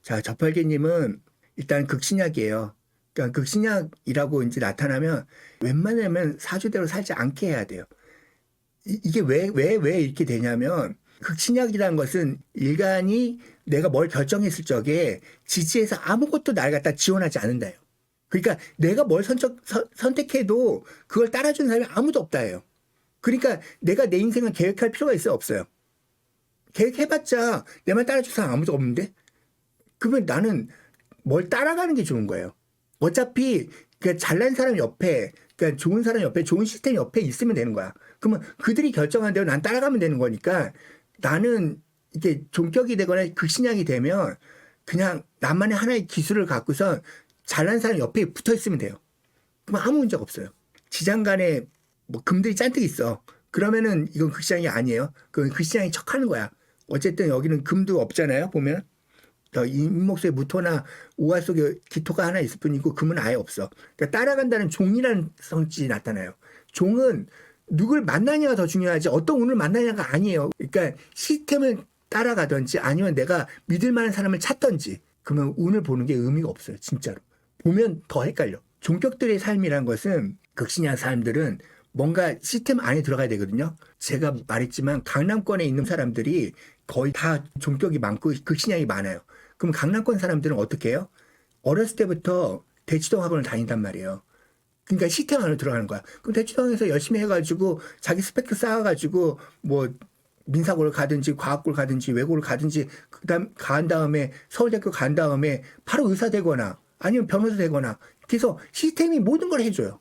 자, 저팔계님은 일단 극신약이에요. 그러니까 극신약이라고 이제 나타나면 웬만하면 사주대로 살지 않게 해야 돼요. 이게 왜 이렇게 되냐면 극신약이라는 것은 일간이 내가 뭘 결정했을 적에 지지해서 아무것도 날 갖다 지원하지 않는다요. 그러니까 내가 뭘 선택해도 그걸 따라주는 사람이 아무도 없다예요. 그러니까 내가 내 인생을 계획할 필요가 있어요? 없어요? 계획해봤자 내 말 따라줄 사람 아무도 없는데? 그러면 나는 뭘 따라가는 게 좋은 거예요. 어차피 그러니까 잘난 사람 옆에, 그러니까 좋은 사람 옆에, 좋은 시스템 옆에 있으면 되는 거야. 그러면 그들이 결정한 대로 난 따라가면 되는 거니까 나는 이게 종격이 되거나 극신약이 되면 그냥 나만의 하나의 기술을 갖고선 잘난 사람 옆에 붙어 있으면 돼요. 그럼 아무 문제가 없어요. 지장간에 뭐 금들이 잔뜩 있어. 그러면은 이건 극신약이 아니에요. 그건 극신약이 척하는 거야. 어쨌든 여기는 금도 없잖아요. 보면 인목수의 무토나 오화 속에 기토가 하나 있을 뿐이고 금은 아예 없어. 그러니까 따라간다는 종이라는 성질이 나타나요. 종은 누굴 만나냐가 더 중요하지 어떤 운을 만나냐가 아니에요. 그러니까 시스템을 따라가든지 아니면 내가 믿을 만한 사람을 찾든지 그러면 운을 보는 게 의미가 없어요. 진짜로. 보면 더 헷갈려. 종격들의 삶이란 것은 극신약 사람들은 뭔가 시스템 안에 들어가야 되거든요. 제가 말했지만 강남권에 있는 사람들이 거의 다 종격이 많고 극신약이 많아요. 그럼 강남권 사람들은 어떻게 해요? 어렸을 때부터 대치동 학원을 다닌단 말이에요. 그러니까 시스템 안으로 들어가는 거야. 그럼 대치동에서 열심히 해가지고 자기 스펙트 쌓아가지고 뭐 민사고를 가든지 과학고를 가든지 외고를 가든지 그다음 간 다음에 서울대학교 간 다음에 바로 의사 되거나 아니면 변호사 되거나 그래서 시스템이 모든 걸 해줘요.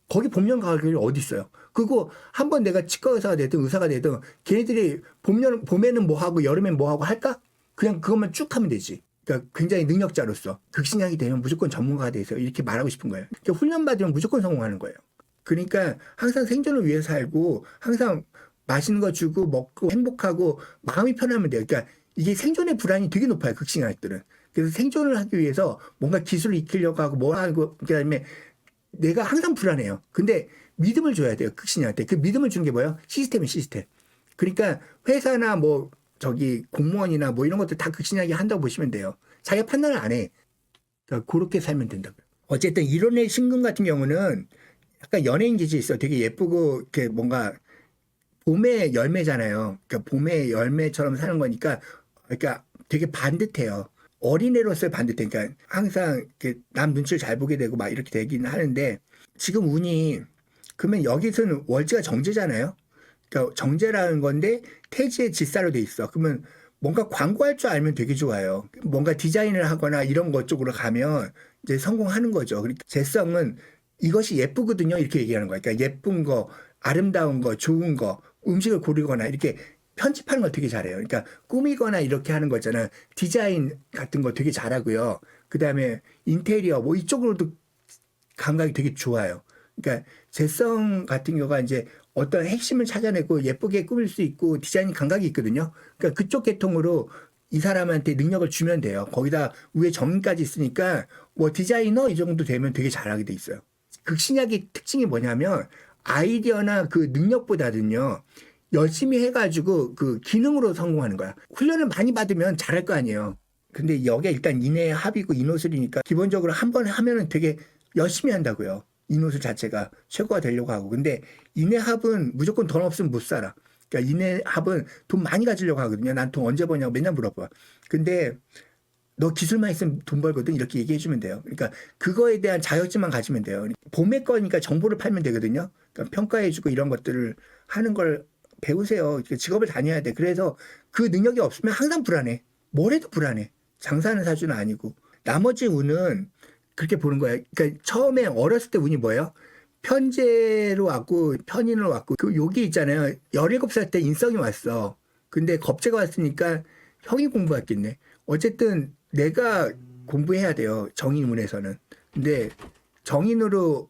거기 봄년 가을이 어디 있어요? 그리고 한번 내가 치과 의사가 되든 의사가 되든 걔네들이 봄에는 뭐 하고 여름엔 뭐 하고 할까? 그냥 그것만 쭉 하면 되지. 그러니까 굉장히 능력자로서 극신약이 되면 무조건 전문가가 돼서 이렇게 말하고 싶은 거예요. 그러니까 훈련 받으면 무조건 성공하는 거예요. 그러니까 항상 생존을 위해 살고 항상 맛있는 거 주고 먹고 행복하고 마음이 편하면 돼요. 그러니까 이게 생존의 불안이 되게 높아요. 극신약들은. 그래서 생존을 하기 위해서 뭔가 기술을 익히려고 하고 뭐 하고 그다음에 내가 항상 불안해요. 근데 믿음을 줘야 돼요. 극신약한테. 그 믿음을 주는 게 뭐예요? 시스템이 시스템. 그러니까 회사나 뭐 저기 공무원이나 뭐 이런 것들 다 극신약이 한다고 보시면 돼요. 자기가 판단을 안 해. 그러니까 그렇게 살면 된다고요. 어쨌든 이론의 신금 같은 경우는 약간 연예인 기질이 있어. 되게 예쁘고 이렇게 뭔가 봄의 열매잖아요. 그러니까 봄의 열매처럼 사는 거니까 그러니까 되게 반듯해요. 어린애로서의 반듯해. 그러니까 항상 남 눈치를 잘 보게 되고 막 이렇게 되긴 하는데 지금 운이 그러면 여기서는 월지가 정제잖아요. 그러니까 정제라는 건데 태지의 직사로 돼 있어. 그러면 뭔가 광고할 줄 알면 되게 좋아요. 뭔가 디자인을 하거나 이런 것 쪽으로 가면 이제 성공하는 거죠. 그러니까 재성은 이것이 예쁘거든요. 이렇게 얘기하는 거야. 그러니까 예쁜 거, 아름다운 거, 좋은 거, 음식을 고르거나 이렇게 편집하는 걸 되게 잘해요. 그러니까 꾸미거나 이렇게 하는 거잖아. 디자인 같은 거 되게 잘하고요. 그다음에 인테리어 뭐 이쪽으로도 감각이 되게 좋아요. 그러니까 재성 같은 경우가 이제 어떤 핵심을 찾아내고 예쁘게 꾸밀 수 있고 디자인 감각이 있거든요. 그러니까 그쪽 계통으로 이 사람한테 능력을 주면 돼요. 거기다 위에 정인까지 있으니까 뭐 디자이너 이 정도 되면 되게 잘하게 돼 있어요. 극신약의 특징이 뭐냐면 아이디어나 그 능력보다는요. 열심히 해가지고 그 기능으로 성공하는 거야. 훈련을 많이 받으면 잘할 거 아니에요. 근데 여기에 일단 인해의 합이고 인호술이니까 기본적으로 한 번 하면은 되게 열심히 한다고요. 인호술 자체가 최고가 되려고 하고. 근데 인해합은 무조건 돈 없으면 못 살아. 그러니까 인해합은 돈 많이 가지려고 하거든요. 난 돈 언제 버냐고 맨날 물어봐. 근데 너 기술만 있으면 돈 벌거든 이렇게 얘기해 주면 돼요. 그러니까 그거에 대한 자격증만 가지면 돼요. 봄에 거니까 정보를 팔면 되거든요. 그러니까 평가해 주고 이런 것들을 하는 걸 배우세요. 직업을 다녀야 돼. 그래서 그 능력이 없으면 항상 불안해. 뭘 해도 불안해. 장사하는 사주는 아니고. 나머지 운은 그렇게 보는 거예요. 그러니까 처음에 어렸을 때 운이 뭐예요? 편제로 왔고 편인으로 왔고 그 여기 있잖아요. 17살 때 인성이 왔어. 근데 겁재가 왔으니까 형이 공부했겠네. 어쨌든 내가 공부해야 돼요. 정인운에서는. 근데 정인으로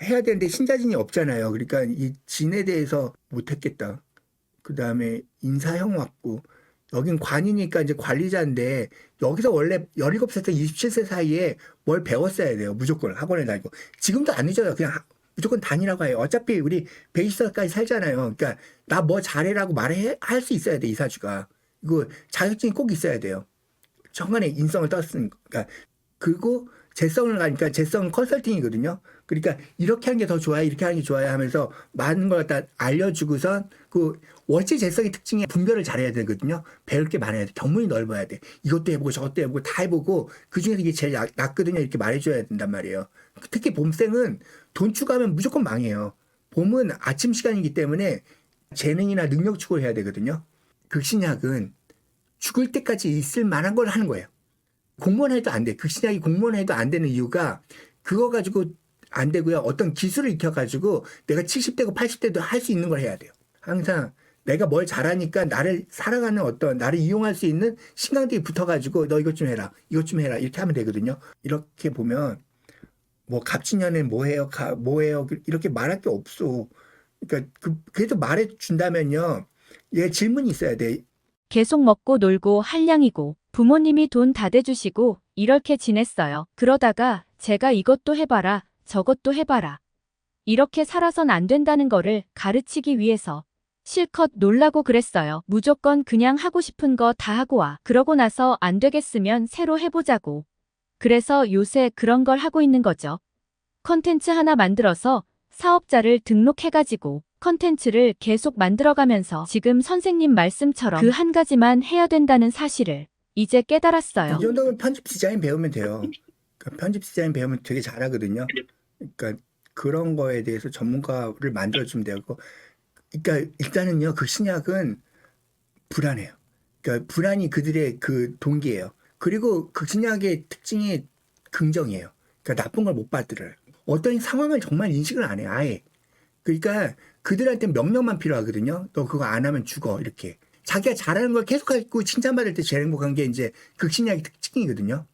해야 되는데 신자진이 없잖아요. 그러니까 이 진에 대해서 못했겠다. 그 다음에 인사형 왔고 여긴 관이니까 이제 관리자인데 여기서 원래 17살부터 27세 사이에 뭘 배웠어야 돼요. 무조건 학원에 다니고. 지금도 안 늦어요. 그냥 무조건 다니라고 해요. 어차피 우리 120살까지 살잖아요. 그러니까 나 뭐 잘해라고 말할 수 있어야 돼. 이 사주가. 이거 자격증이 꼭 있어야 돼요. 정관에 인성을 떴으니까. 그리고 재성을 가니까 재성 컨설팅이거든요. 그러니까 이렇게 하는 게 더 좋아요, 이렇게 하는 게 좋아요 하면서 많은 걸 갖다 알려주고선 그 월지 재성의 특징에 분별을 잘해야 되거든요. 배울 게 많아야 돼. 견문이 넓어야 돼. 이것도 해보고 저것도 해보고 다 해보고 그중에서 이게 제일 낫거든요. 이렇게 말해줘야 된단 말이에요. 특히 봄생은 돈 추가하면 무조건 망해요. 봄은 아침 시간이기 때문에 재능이나 능력 추구를 해야 되거든요. 극신약은 죽을 때까지 있을 만한 걸 하는 거예요. 공무원 해도 안 돼. 극신약이 공무원 해도 안 되는 이유가 그거 가지고 안 되고요. 어떤 기술을 익혀가지고 내가 70대고 80대도 할 수 있는 걸 해야 돼요. 항상 내가 뭘 잘하니까 나를 살아가는 어떤 나를 이용할 수 있는 신강들이 붙어가지고 너 이것 좀 해라. 이것 좀 해라. 이렇게 하면 되거든요. 이렇게 보면 뭐 갑진년에 뭐 해요? 뭐 해요? 이렇게 말할 게 없어. 그러니까 그래도 말해 준다면요. 얘 질문이 있어야 돼. 계속 먹고 놀고 한량이고 부모님이 돈 다 대주시고 이렇게 지냈어요. 그러다가 제가 이것도 해봐라, 저것도 해봐라. 이렇게 살아선 안 된다는 거를 가르치기 위해서 실컷 놀라고 그랬어요. 무조건 그냥 하고 싶은 거 다 하고 와. 그러고 나서 안 되겠으면 새로 해보자고. 그래서 요새 그런 걸 하고 있는 거죠. 컨텐츠 하나 만들어서 사업자를 등록해가지고 컨텐츠를 계속 만들어가면서 지금 선생님 말씀처럼 그 한 가지만 해야 된다는 사실을 이제 깨달았어요. 이 정도면 편집 디자인 배우면 돼요. 그러니까 편집 디자인 배우면 되게 잘하거든요. 그러니까 그런 거에 대해서 전문가를 만들어주면 되고, 그러니까 일단은요, 그 신약은 불안해요. 그러니까 불안이 그들의 그 동기예요. 그리고 그 신약의 특징이 긍정이에요. 그러니까 나쁜 걸 못 받들어요. 어떤 상황을 정말 인식을 안 해요, 아예. 그러니까 그들한테 명령만 필요하거든요. 너 그거 안 하면 죽어, 이렇게. 자기가 잘하는 걸 계속하고 칭찬받을 때 제일 행복한 게 이제 극신약의 특징이거든요.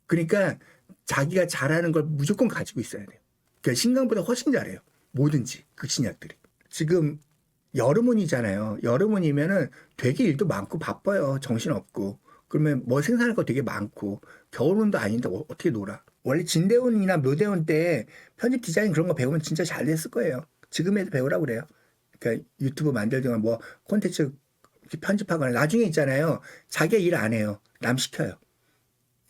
그러니까 자기가 잘하는 걸 무조건 가지고 있어야 돼요. 그러니까 신강보다 훨씬 잘해요. 뭐든지 극신약들이. 지금 여름운이잖아요. 여름운이면은 되게 일도 많고 바빠요. 정신없고. 그러면 뭐 생산할 거 되게 많고 겨울운도 아닌데 어떻게 놀아. 원래 진대운이나 묘대운 때 편집 디자인 그런 거 배우면 진짜 잘 됐을 거예요. 지금에도 배우라고 그래요. 그러니까 유튜브 만들거나 뭐 콘텐츠 편집하거나 나중에 있잖아요. 자기가 일 안 해요. 남 시켜요.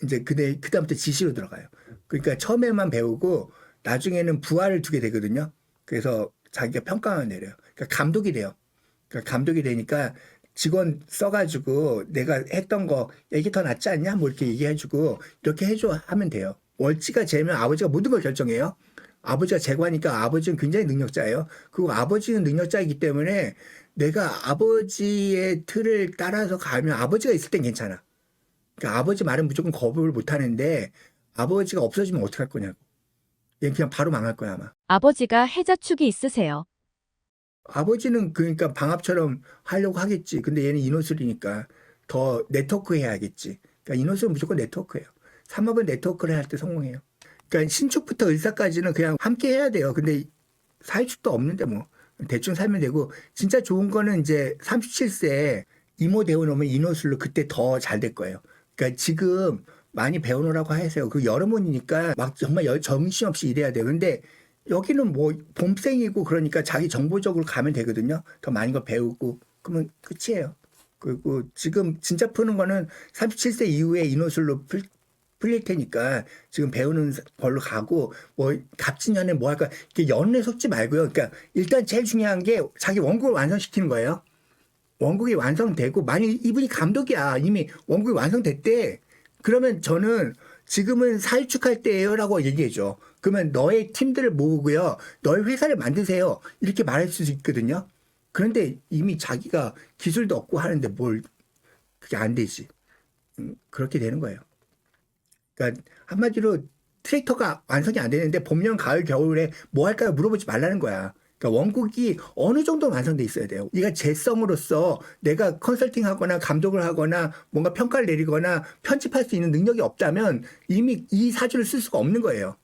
이제 그다음부터 지시로 들어가요. 그러니까 처음에만 배우고 나중에는 부하를 두게 되거든요. 그래서 자기가 평가만 내려요. 그러니까 감독이 돼요. 그러니까 감독이 되니까 직원 써가지고 내가 했던 거 이게 더 낫지 않냐? 뭐 이렇게 얘기해주고 이렇게 해줘 하면 돼요. 월지가 재면 아버지가 모든 걸 결정해요. 아버지가 제과니까 아버지는 굉장히 능력자예요. 그리고 아버지는 능력자이기 때문에 내가 아버지의 틀을 따라서 가면 아버지가 있을 땐 괜찮아. 그러니까 아버지 말은 무조건 거부를 못 하는데 아버지가 없어지면 어떡할 거냐고. 얘는 그냥 바로 망할 거야 아마. 아버지가 해자축이 있으세요. 아버지는 그러니까 방합처럼 하려고 하겠지. 근데 얘는 인호술이니까 더 네트워크 해야겠지. 그러니까 인호술은 무조건 네트워크예요. 삼합은 네트워크를 할 때 성공해요. 그러니까 신축부터 을사까지는 그냥 함께 해야 돼요. 근데 사회축도 없는데 뭐 대충 살면 되고 진짜 좋은 거는 이제 37세에 이모 배워놓으면 인호술로 그때 더 잘 될 거예요. 그러니까 지금 많이 배워놓으라고 하세요. 그 여름운이니까 막 정말 정신없이 일해야 돼요. 근데 여기는 뭐 봄생이고 그러니까 자기 정보적으로 가면 되거든요. 더 많은 걸 배우고 그러면 끝이에요. 그리고 지금 진짜 푸는 거는 37세 이후에 인호술로 풀릴 테니까 지금 배우는 걸로 가고 뭐 갑진년에 뭐 할까 이렇게 연애 속지 말고요. 그러니까 일단 제일 중요한 게 자기 원곡을 완성시키는 거예요. 원곡이 완성되고 만약 이분이 감독이야 이미 원곡이 완성됐대. 그러면 저는 지금은 사유축할 때예요라고 얘기해줘. 그러면 너의 팀들을 모으고요. 너의 회사를 만드세요. 이렇게 말할 수 있거든요. 그런데 이미 자기가 기술도 없고 하는데 뭘 그게 안 되지. 그렇게 되는 거예요. 그러니까 한마디로 트랙터가 완성이 안 되는데 봄, 여름, 가을, 겨울에 뭐 할까요? 물어보지 말라는 거야. 그러니까 원곡이 어느 정도 완성돼 있어야 돼요. 네가 재성으로서 내가 컨설팅하거나 감독을 하거나 뭔가 평가를 내리거나 편집할 수 있는 능력이 없다면 이미 이 사주를 쓸 수가 없는 거예요.